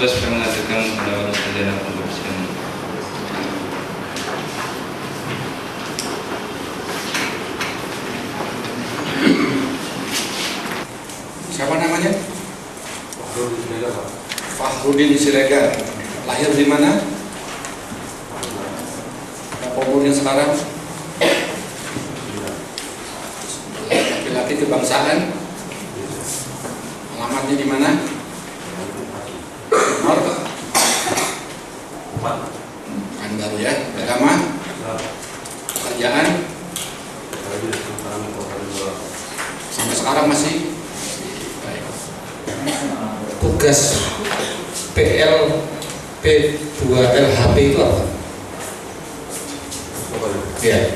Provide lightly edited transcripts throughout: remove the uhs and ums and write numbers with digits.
petugas yang menghasilkan pendapat sarjana pembersihan. Siapa namanya? Fahrudin Siregar. Lahir di mana? Berapa umurnya sekarang? Laki-laki kebangsaan. Alamatnya di mana? Nomor? Kan baru ya. Agama? Pekerjaan? Sampai sekarang masih? Baik. Tugas PLP2LHP itu apa? Ya.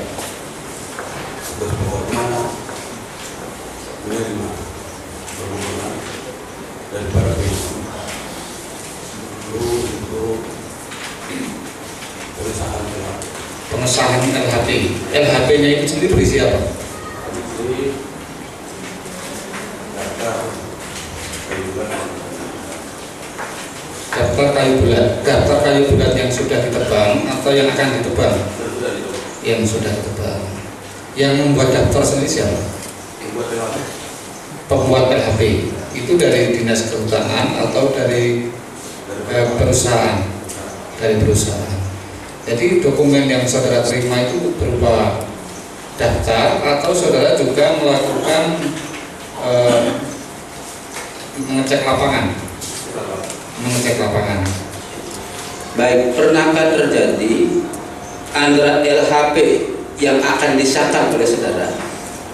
Dan para pengesahan LHP. LHP-nya itu sendiri berisi apa? Daftar kayu bulat yang sudah ditebang atau yang akan ditebang? Yang sudah ditebang. Yang membuat daftar sendiri siapa? Pembuat LHP itu dari dinas kehutanan atau dari perusahaan? Dari perusahaan. Jadi dokumen yang saudara terima itu berupa daftar atau saudara juga melakukan mengecek lapangan? Mengecek lapangan. Baik, pernahkah terjadi antara LHP yang akan disahkan oleh saudara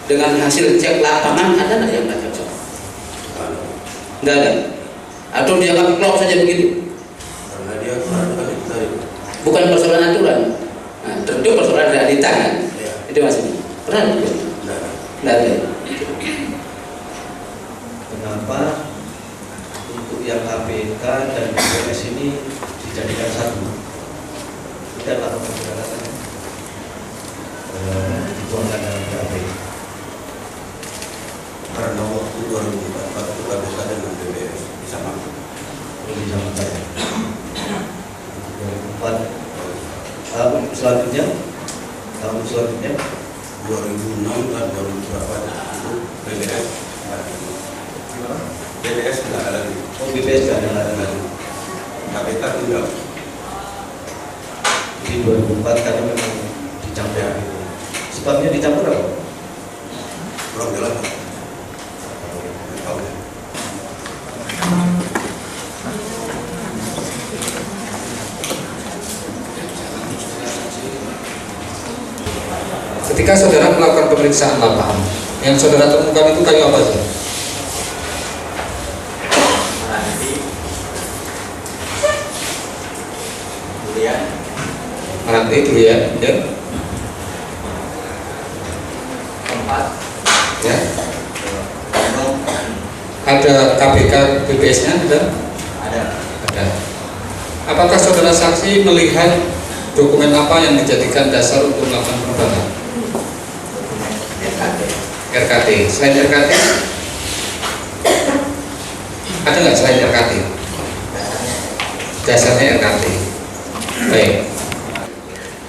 dengan hasil cek lapangan ada nggak yang nggak cocok? Nggak ada. Atau dia nggak klop saja begitu? Karena dia kurang dari Bukan persoalan aturan. Nah, tentu persoalan tidak di tangan. ya. Itu maksudnya. Pernah? Nggak ada. Kenapa untuk yang KPK dan BPS ini dijadikan satu? Tidak apa penjelasannya? Dituangkan dalam KPK. Karena waktu 2004 itu KPK dengan BPS disamakan. Disamakan. 2004. Tahun selanjutnya 2006 dan 2008 itu BPS BPS tidak ada lagi. oh BPS tidak ada lagi. KPK tinggal. Di 2004 karena memang dicampur. Sebabnya dicampur apa? Kurang jelas. Tahu ya. Ketika saudara melakukan pemeriksaan lapangan, yang saudara temukan itu kayu apa saja? Meranti, durian, ya. Ya. Ada KPK BPS-nya ada? Ada. Apakah saudara saksi melihat dokumen apa yang dijadikan dasar untuk melakukan penebangan? RKT. Selain RKT, ada nggak selain RKT? Dasarnya RKT. Baik.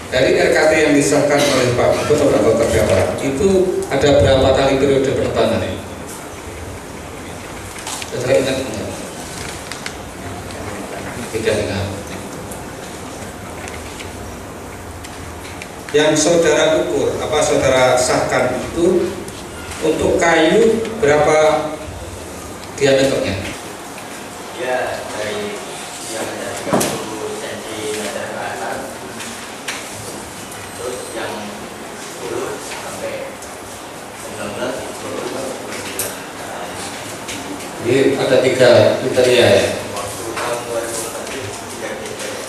Dari RKT yang disahkan oleh Pak Ketua atau terdakwa itu ada berapa kali periode penebangan? Saudara ingat enggak? Tidak ingat. Yang saudara ukur, apa saudara sahkan itu untuk kayu berapa diameternya? Ya, dari yang ada 30 cm ke atas, terus yang 10 sampai 19 itu. Jadi ada 3 kriteria ya. Waktu tahun 2004 itu 3 kriteria.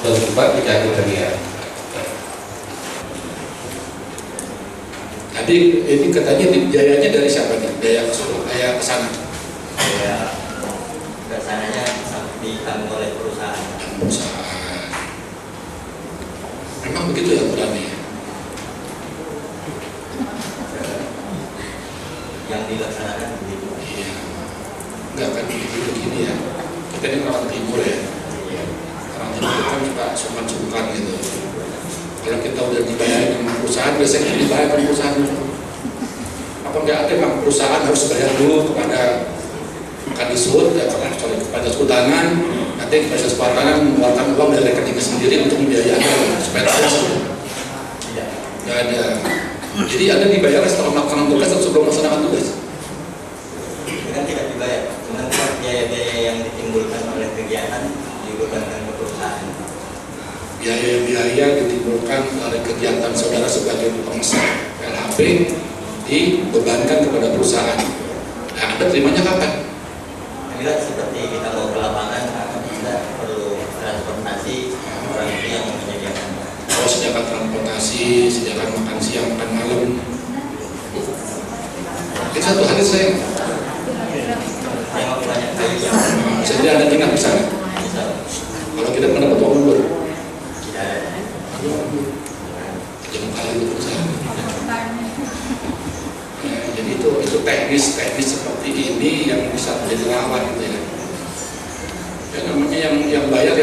2004 3 kriteria. Jadi ini katanya biayanya dari siapa nih? Biaya ke sana. Ya, kesananya ditanggung oleh perusahaan. Perusahaan. Memang begitu ya ukurannya. Yang dilaksanakan begitu. Iya. Enggak akan begitu begini ya. kita ini orang timur ya. Orang timur kan suka sungkan-sungkan gitu. Kalau kita udah dibayar sama perusahaan, biasanya kita dibayar sama perusahaan itu. Apa nggak ada memang perusahaan harus bayar dulu kepada Kadisud, kepada Sultanan, nanti kepada Sultanan mengeluarkan uang dari rekeningnya sendiri untuk membiayai supaya terus. Nggak ada. Jadi Anda dibayar setelah melaksanakan tugas atau sebelum melaksanakan tugas? Kan tidak dibayar, cuma biaya-biaya yang ditimbulkan oleh kegiatan dibebankan ke perusahaan. Biaya-biaya ditimbulkan oleh kegiatan saudara sebagai pemesan LHP dibebankan kepada perusahaan. Nah, Anda terimanya kapan? Bila seperti kita mau ke lapangan, kita perlu transportasi orang itu yang menyediakan. Oh, sediakan transportasi, sediakan makan siang, makan malam. Itu satu hari saya Yang banyak kali yang jadi Anda tinggal di sana. bisa Kalau kita mendapat uang dulu, tidak ada. jangan kali itu perusahaan. Jadi itu teknis seperti ini yang bisa menjadi lawan gitu ya. Ya namanya yang bayar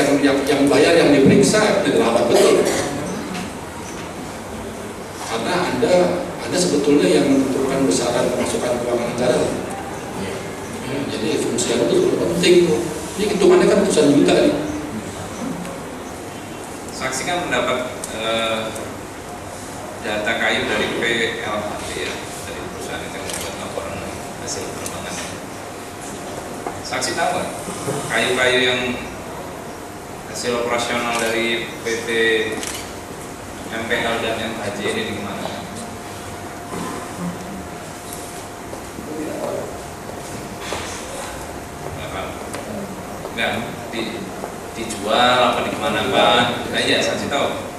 yang diperiksa menjadi lawan betul. Karena Anda sebetulnya yang menentukan besaran pemasukan keuangan negara. Ya, jadi fungsi Anda itu penting tuh. Ini hitungannya kan ratusan juta nih. Saksi kan mendapat data kayu dari PLHP ya, dari perusahaan yang membuat laporan hasil pengembangan. Saksi tahu nggak kayu-kayu yang hasil operasional dari PT MPL dan MHJ ini di mana? Enggak, dijual apa dikemanakan? Nah iya, saksi tahu.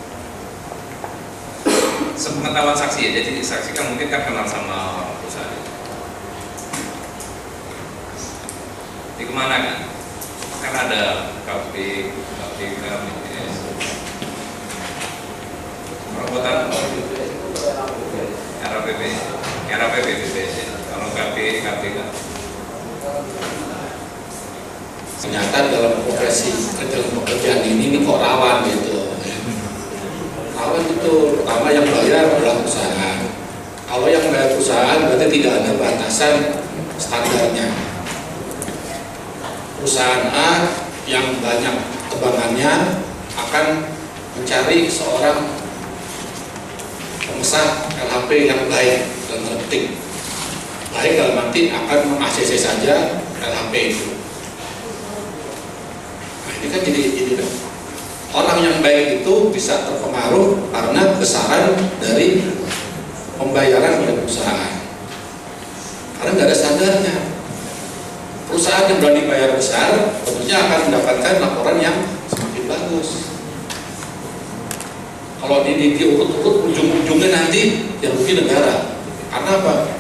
Sepengetahuan saksi ya, jadi saksi kan mungkin kan kenal sama perusahaan itu. Dikemanakan? Kan ada KPK, perobotan RAPP, kalau KPK. Ternyata dalam pekerjaan ini kok rawan gitu. Rawan itu pertama yang bayar adalah perusahaan. Kalau yang bayar perusahaan berarti tidak ada batasan standarnya. Perusahaan A yang banyak tebangannya akan mencari seorang pemesan LHP yang baik dan terpenting. Baik dalam arti akan meng-ACC saja LHP itu. Ini kan jadi orang yang baik itu bisa terpengaruh karena besaran dari pembayaran oleh perusahaan. Karena nggak ada standarnya. Perusahaan yang berani bayar besar tentunya akan mendapatkan laporan yang semakin bagus. Kalau diurut-urut ujung-ujungnya nanti yang rugi negara. Karena apa?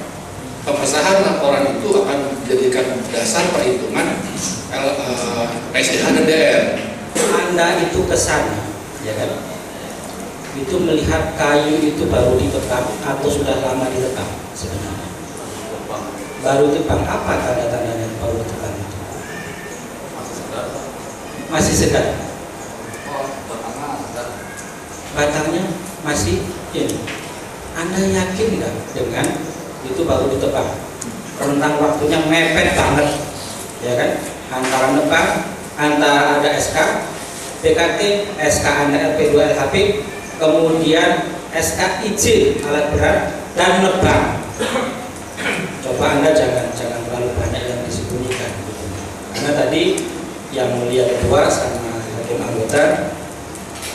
Pemesahan laporan itu akan menjadikan dasar perhitungan PSDH dan DR. Anda itu kesana, ya kan? Itu melihat kayu itu baru ditebang atau sudah lama ditebang sebenarnya. Baru tebang, apa tanda-tandanya baru tebang itu? Masih segar. Batangnya masih ini. Anda yakin nggak dengan itu baru ditebang? Rentang waktunya mepet banget, ya kan? Antara nebang, antara ada SK, BKT, SK Anda LP2 LHP, kemudian SK izin alat berat dan nebang. Coba Anda jangan terlalu banyak yang disembunyikan, gitu. Karena tadi yang mulia kedua sama hakim anggota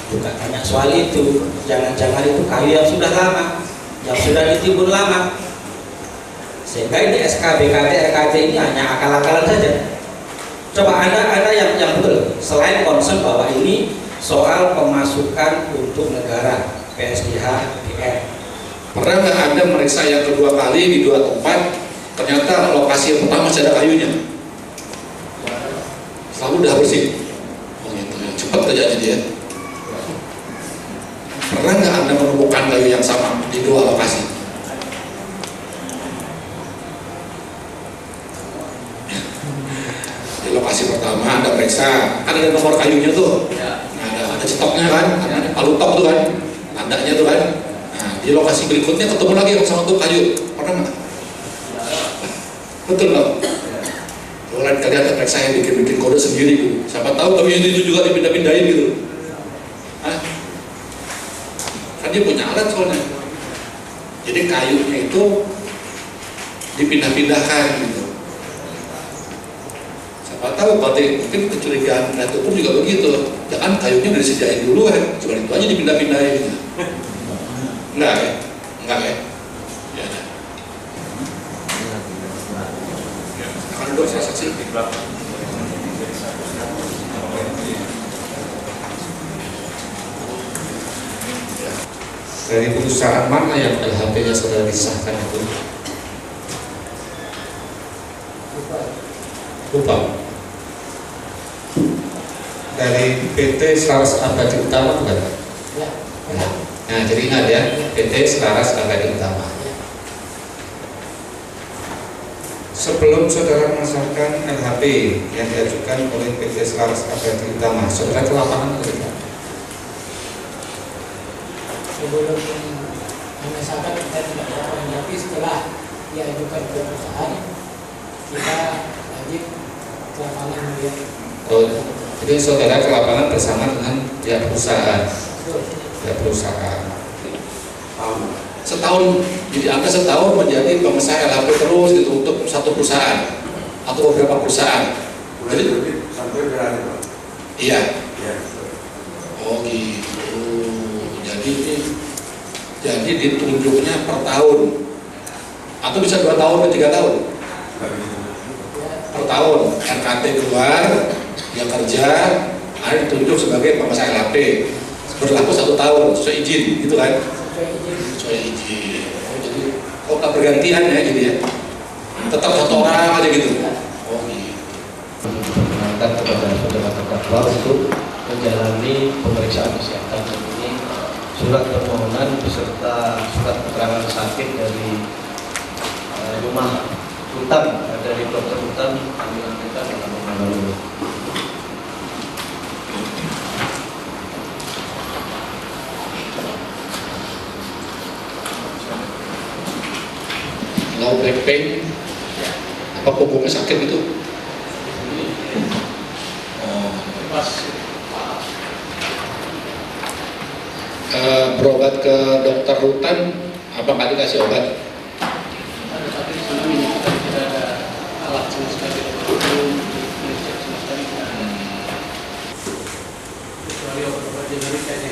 juga banyak soal itu. Jangan-jangan itu kayu yang sudah lama, yang sudah ditimbun lama, sehingga ini SK, BKT, RKT ini hanya akal-akalan saja. Coba Anda yang betul, selain concern bahwa ini soal pemasukan untuk negara, PSDH, DR. Pernah nggak Anda meriksa yang kedua kali di dua tempat, ternyata lokasi yang pertama masih ada kayunya? Selalu udah bersih. Oh gitu, cepat terjadi dia. Pernah nggak Anda menemukan kayu yang sama di dua lokasi? Di lokasi pertama Anda periksa, kan ada nomor kayunya tuh, ada cetoknya kan, ada palutok tuh kan, tandanya tuh kan. Nah, di lokasi berikutnya ketemu lagi sama tuh kayu, pernah nggak? Betul nggak? Lain kali ada periksa yang bikin kode sendiri gitu. Siapa tahu kayu itu juga dipindah-pindahin gitu. Hah? Kan dia punya alat soalnya. Jadi kayunya itu dipindah-pindahkan gitu. Siapa tahu mungkin kecurigaan Datuk pun juga begitu. Jangan kayunya udah disediain dulu kan, cuma itu aja dipindah-pindahin gitu. Enggak ya? Enggak ya? Ya ada. Akan duduk saya saksi. Dari perusahaan mana yang LHP-nya sudah disahkan itu? Lupa. Dari PT Selaras Abadi Utama bukan? Ya. Nah, jadi ingat ya, PT Selaras Abadi Utama. Sebelum saudara melaksanakan LHP yang diajukan oleh PT Selaras Abadi Utama, saudara ke lapangan atau tidak? Sebelum menyelesaikan kita tidak lakukan, tapi setelah diajukan ke perusahaan kita wajib ke lapangan melihat. Oh, jadi saudara ke lapangan bersama dengan pihak perusahaan. Pihak perusahaan. Setahun, jadi Anda setahun menjadi pengusaha LHP terus gitu untuk satu perusahaan atau beberapa perusahaan. Jadi sampai berani Pak. iya. Iya. Oh gitu. Jadi ditunjuknya per tahun atau bisa 2 tahun ke 3 tahun per tahun. RKT keluar, dia kerja, ada ditunjuk sebagai pengusaha LHP berlaku 1 tahun sesuai izin gitu kan? Sesuai izin. Oh, jadi tak bergantian ya jadi ya. Tetap 1 orang aja gitu. Oh gitu. Perkenalkan kepada saudara terdakwa untuk menjalani pemeriksaan kesehatan ini. Surat permohonan beserta surat keterangan sakit dari rumah Hutan, dari dokter Hutan kami lakukan dalam menangani. Low back pain, apa punggungnya sakit itu? Berobat ke dokter Hutan, apa nggak dikasih obat? Pada saat itu kita tidak ada alat sama sekali untuk mengecek sama sekali, kecuali obat generik aja,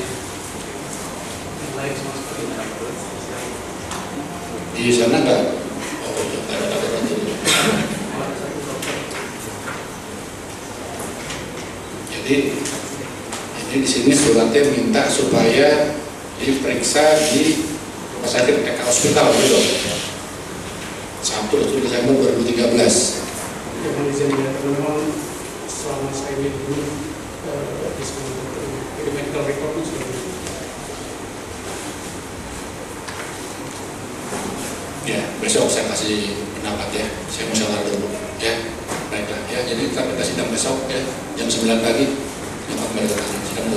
yang lain sama sekali tidak. Di sana nggak? Oh, ada itu. Jadi di sini suratnya minta supaya diperiksa di rumah sakit PK Hospital gitu. 1 Desember 2013. Yang izin memang selama saya ini dulu di medical record itu sudah. Ya, besok saya kasih pendapat ya. Saya mau salar dulu ya. Baiklah ya. Jadi kita sidang besok ya jam 9 pagi. Yang kembali ke sidang